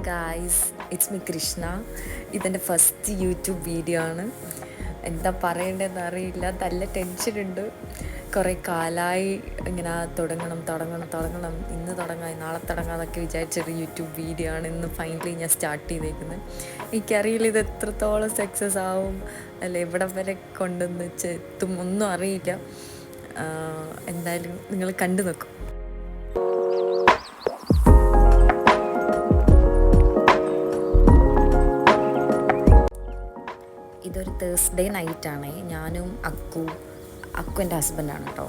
Guys, it's me Krishna. ഇതെൻ്റെ first YouTube video ആണ്. എന്താ പറയേണ്ടതെന്ന് അറിയില്ല, നല്ല ടെൻഷനുണ്ട്. കുറേ കാലമായി ഇങ്ങനെ തുടങ്ങണം, ഇന്ന് തുടങ്ങാം നാളെ തുടങ്ങാം എന്നൊക്കെ വിചാരിച്ചൊരു യൂട്യൂബ് വീഡിയോ ആണ്. ഇന്ന് ഫൈനലി ഞാൻ സ്റ്റാർട്ട് ചെയ്തേക്കുന്നത്. എനിക്കറിയില്ല ഇത് എത്രത്തോളം സക്സസ് ആവും, അല്ല എവിടെ വരെ കൊണ്ടുവന്ന് എത്തും ഒന്നും അറിയില്ല. എന്തായാലും നിങ്ങൾ കണ്ടു നോക്കും. ഇതൊരു തേഴ്സ്ഡേ നൈറ്റാണ്. ഞാനും അക്കു എൻ്റെ ഹസ്ബൻഡാണ് കേട്ടോ.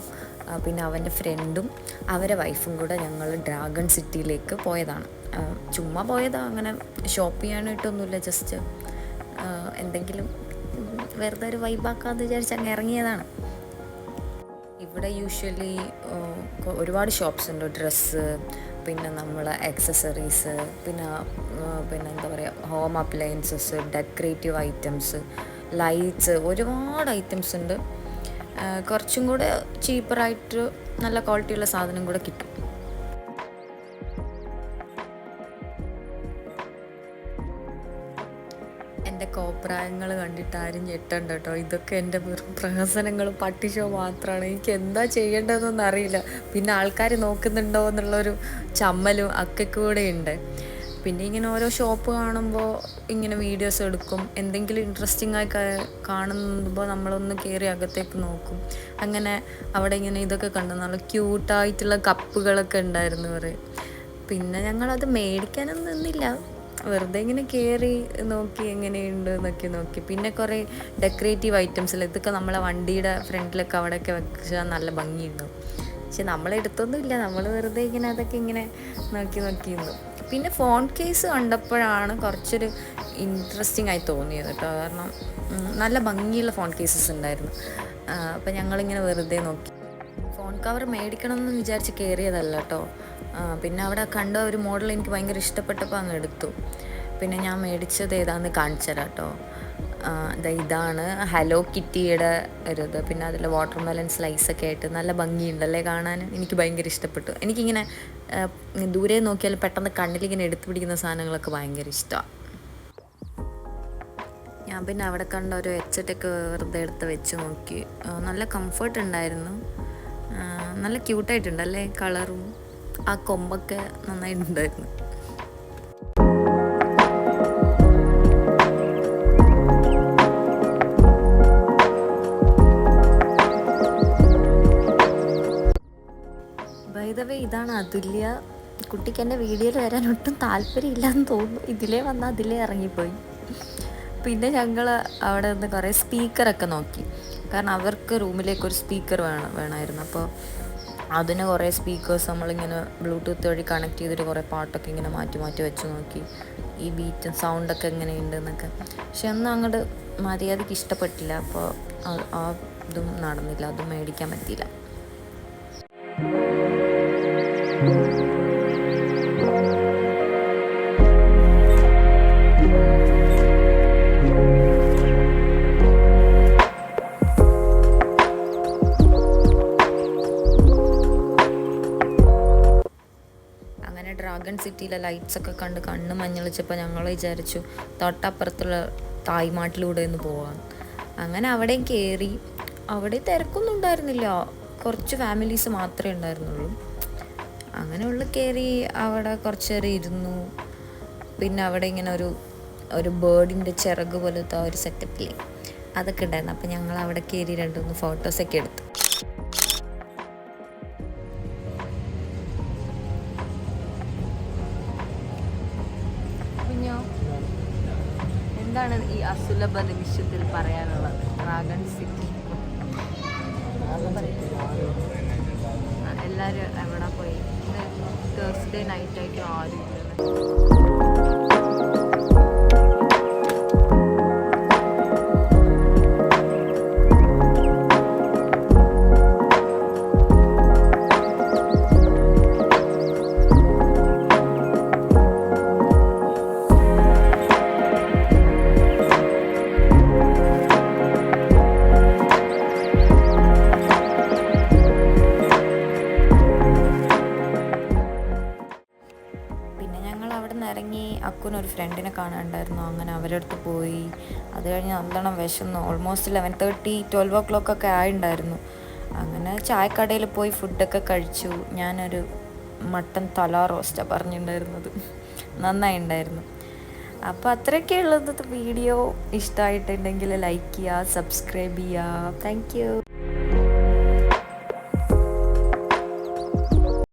പിന്നെ അവൻ്റെ ഫ്രണ്ടും അവരെ വൈഫും കൂടെ ഞങ്ങൾ ഡ്രാഗൺ സിറ്റിയിലേക്ക് പോയതാണ്. ചുമ്മാ പോയതാണ്, അങ്ങനെ ഷോപ്പ് ചെയ്യാനായിട്ടൊന്നുമില്ല, ജസ്റ്റ് എന്തെങ്കിലും വെറുതെ ഒരു വൈബാക്കാമെന്ന് വിചാരിച്ച് അങ്ങ് ഇറങ്ങിയതാണ്. ഇവിടെ യൂഷ്വലി ഒരുപാട് ഷോപ്സ് ഉണ്ട്, ഡ്രസ്സ്, പിന്നെ നമ്മളെ ആക്സസറീസ്, പിന്നെ എന്താ പറയുക, home appliances, decorative items, lights, ഒരുപാട് ഐറ്റംസ് ഉണ്ട്. കുറച്ചും കൂടെ ചീപ്പറായിട്ട് നല്ല ക്വാളിറ്റിയുള്ള സാധനം കൂടെ കിട്ടും. എൻ്റെ കോപ്രായങ്ങൾ കണ്ടിട്ട് ആരും ഞെട്ടണ്ട കേട്ടോ. ഇതൊക്കെ എൻ്റെ വെറും പ്രഹസനങ്ങളും പട്ടി ഷോ മാത്രമാണ്. എനിക്ക് എന്താ ചെയ്യേണ്ടതെന്നൊന്നും അറിയില്ല. പിന്നെ ആൾക്കാർ നോക്കുന്നുണ്ടോ എന്നുള്ളൊരു ചമ്മലും ഒക്കെ കൂടെ ഉണ്ട്. പിന്നെ ഇങ്ങനെ ഓരോ ഷോപ്പ് കാണുമ്പോൾ ഇങ്ങനെ വീഡിയോസ് എടുക്കും. എന്തെങ്കിലും ഇൻട്രസ്റ്റിംഗ് ആയി കാണുമ്പോൾ നമ്മളൊന്ന് കയറി അകത്തേക്ക് നോക്കും. അങ്ങനെ അവിടെ ഇങ്ങനെ ഇതൊക്കെ കണ്ടു, നല്ല ക്യൂട്ടായിട്ടുള്ള കപ്പുകളൊക്കെ ഉണ്ടായിരുന്നു പറയും. പിന്നെ ഞങ്ങളത് മേടിക്കാനൊന്നും നിന്നില്ല, വെറുതെ ഇങ്ങനെ കയറി നോക്കി എങ്ങനെയുണ്ട് എന്നൊക്കെ നോക്കി. പിന്നെ കുറേ ഡെക്കറേറ്റീവ് ഐറ്റംസിൽ ഇതൊക്കെ നമ്മളെ വണ്ടിയുടെ ഫ്രണ്ടിലൊക്കെ അവിടെയൊക്കെ വെച്ചാൽ നല്ല ഭംഗിയുണ്ടാവും. പക്ഷെ നമ്മളെടുത്തൊന്നുമില്ല, നമ്മൾ വെറുതെ ഇങ്ങനെ അതൊക്കെ ഇങ്ങനെ നോക്കിയിരുന്നു. പിന്നെ ഫോൺ കേസ് കണ്ടപ്പോഴാണ് കുറച്ചൊരു ഇൻട്രസ്റ്റിംഗ് ആയി തോന്നിയത് കേട്ടോ. കാരണം നല്ല ഭംഗിയുള്ള ഫോൺ കേസസ് ഉണ്ടായിരുന്നു. അപ്പം ഞങ്ങളിങ്ങനെ വെറുതെ നോക്കി. ഫോൺ കവർ മേടിക്കണം എന്ന് വിചാരിച്ച് കയറിയതല്ല കേട്ടോ. പിന്നെ അവിടെ കണ്ട ഒരു മോഡൽ എനിക്ക് ഭയങ്കര ഇഷ്ടപ്പെട്ടപ്പോൾ അങ്ങ് എടുത്തു. പിന്നെ ഞാൻ മേടിച്ചത് ഏതാണെന്ന് കാണിച്ചു തരാം കേട്ടോ. ഇതാണ് ഹലോ കിറ്റിയുടെ ഒരു ഇത്. പിന്നെ അതിൽ വാട്ടർമെലൺ സ്ലൈസൊക്കെ ആയിട്ട് നല്ല ഭംഗിയുണ്ടല്ലേ കാണാൻ. എനിക്ക് ഭയങ്കര ഇഷ്ടപ്പെട്ടു. എനിക്കിങ്ങനെ ദൂരെ നോക്കിയാൽ പെട്ടെന്ന് കണ്ണിലിങ്ങനെ എടുത്തു പിടിക്കുന്ന സാധനങ്ങളൊക്കെ ഭയങ്കര ഇഷ്ടമാണ്. ഞാൻ പിന്നെ അവിടെ കണ്ട ഒരു ഹെഡ്സെറ്റൊക്കെ വെറുതെ എടുത്ത് വെച്ച് നോക്കി. നല്ല കംഫർട്ട് ഉണ്ടായിരുന്നു, നല്ല ക്യൂട്ടായിട്ടുണ്ടല്ലേ കളറും, ആ കൊമ്പൊക്കെ നന്നായിട്ടുണ്ടായിരുന്നു. ബൈ ദ വേ, ഇതാണ് അതുല്യ. കുട്ടിക്ക് എൻ്റെ വീഡിയോയിൽ വരാൻ ഒട്ടും താല്പര്യമില്ലെന്ന് തോന്നുന്നു. ഇതിലേ വന്നാൽ അതിലേ ഇറങ്ങിപ്പോയി. പിന്നെ ഞങ്ങൾ അവിടെ നിന്ന് കുറേ സ്പീക്കറൊക്കെ നോക്കി. കാരണം അവർക്ക് റൂമിലേക്ക് ഒരു സ്പീക്കർ വേണമായിരുന്നു. അപ്പോൾ അതിന് കുറേ സ്പീക്കേഴ്സ് നമ്മളിങ്ങനെ ബ്ലൂടൂത്ത് വഴി കണക്ട് ചെയ്തിട്ട് കുറേ പാട്ടൊക്കെ ഇങ്ങനെ മാറ്റി വെച്ച് നോക്കി, ഈ ബീറ്റും സൗണ്ടൊക്കെ എങ്ങനെയുണ്ട് എന്നൊക്കെ. പക്ഷെ ഒന്നും അങ്ങോട്ട് മര്യാദയ്ക്ക് ഇഷ്ടപ്പെട്ടില്ല. അപ്പോൾ ആ ഇതും നടന്നില്ല, അതും മേടിക്കാൻ പറ്റിയില്ല. ഡ്രാഗൺ സിറ്റിയിലെ ലൈറ്റ്സൊക്കെ കണ്ട് കണ്ണ് മഞ്ഞളിച്ചപ്പോൾ ഞങ്ങൾ വിചാരിച്ചു തൊട്ടപ്പുറത്തുള്ള തായ്മാട്ടിലൂടെ ഒന്ന് പോകാം. അങ്ങനെ അവിടെയും കയറി. അവിടെ തിരക്കൊന്നും ഉണ്ടായിരുന്നില്ല, കുറച്ച് ഫാമിലീസ് മാത്രമേ ഉണ്ടായിരുന്നുള്ളൂ. അങ്ങനെയുള്ള കയറി അവിടെ കുറച്ച് നേരം ഇരുന്നു. പിന്നെ അവിടെ ഇങ്ങനെ ഒരു ബേർഡിൻ്റെ ചിറക് പോലത്തെ ഒരു സെറ്റപ്പില്ലേ, അതൊക്കെ ഉണ്ടായിരുന്നു. അപ്പോൾ ഞങ്ങൾ അവിടെ കയറി 2-3 ഫോട്ടോസൊക്കെ എടുത്തു. എന്താണ് ഈ അസുലഭ നിമിഷത്തിൽ പറയാനുള്ളത്? ഡ്രാഗൺ സിറ്റി എല്ലാവരും എവിടെ പോയി? തേഴ്സ്ഡേ നൈറ്റായിട്ടും ആരും ഇല്ല. അക്കുനൊരു ഫ്രണ്ടിനെ കാണാനുണ്ടായിരുന്നു, അങ്ങനെ അവരുടെ അടുത്ത് പോയി. അത് കഴിഞ്ഞ് നല്ലോണം വിശന്നു. ഓൾമോസ്റ്റ് 11:30 12 ഒക്കെ ആയിട്ടുണ്ടായിരുന്നു. അങ്ങനെ ചായക്കടയിൽ പോയി ഫുഡൊക്കെ കഴിച്ചു. ഞാനൊരു മട്ടൻ തല റോസ്റ്റാണ് പറഞ്ഞിട്ടുണ്ടായിരുന്നത്, നന്നായി ഉണ്ടായിരുന്നു. അപ്പോൾ അത്രയൊക്കെ ഉള്ളത്. വീഡിയോ ഇഷ്ടമായിട്ടുണ്ടെങ്കിൽ ലൈക്ക് ചെയ്യുക, സബ്സ്ക്രൈബ് ചെയ്യുക. Thank you.